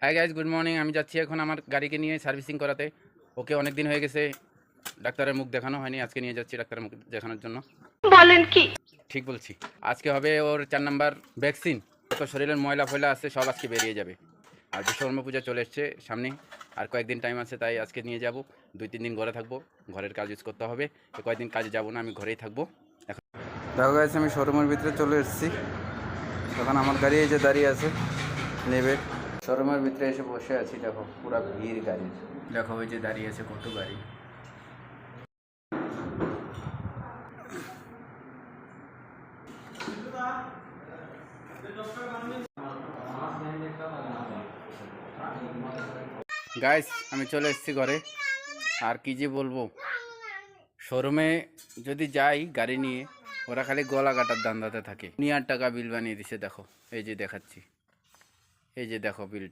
Hi guys, good morning. আমি যাচ্ছি এখন আমার গাড়িকে নিয়ে সার্ভিসিং করাতে। ওকে অনেক দিন হয়ে গেছে ডাক্তারের মুখ দেখানো হয়নি, আজকে নিয়ে যাচ্ছি ডাক্তারের মুখ দেখানোর জন্য। বলেন কি? ঠিক বলছি, আজকে হবে ওর 4 নাম্বার ভ্যাকসিন। যত শরীরের ময়লা ফয়লা আছে সব আজকে বেরিয়ে যাবে। আর বিশ্বকর্মা পূজা চলে এসছে সামনে, আর কয়েকদিন টাইম আছে, তাই আজকে নিয়ে যাব। 2-3 দিন ঘরে থাকবো, ঘরের কাজ ইউজ করতে হবে। কয়েকদিন কাজে যাব না, আমি ঘরেই থাকবো। এখন দেখো গাইজ, আমি শোরুমের ভিতরে চলে এসেছি। এখন আমার গাড়ি এই যে দাঁড়িয়ে আছে, নেবে। শোরুমের ভিতরে এসে বসে আছি, দেখো পুরা ভিড় গাড়ির। দেখো ওই যে দাঁড়িয়ে আছে কত গাড়ি। গাইস, আমি চলে এসেছি ঘরে। আর কি যে বলবো, শোরুমে যদি যাই গাড়ি নিয়ে, ওরা খালি গলা কাটার ধান্দাতে থাকে। 9,000 টাকা বিল বানিয়ে দিছে। দেখো এই যে দেখাচ্ছি, এই যে দেখো বিলটা।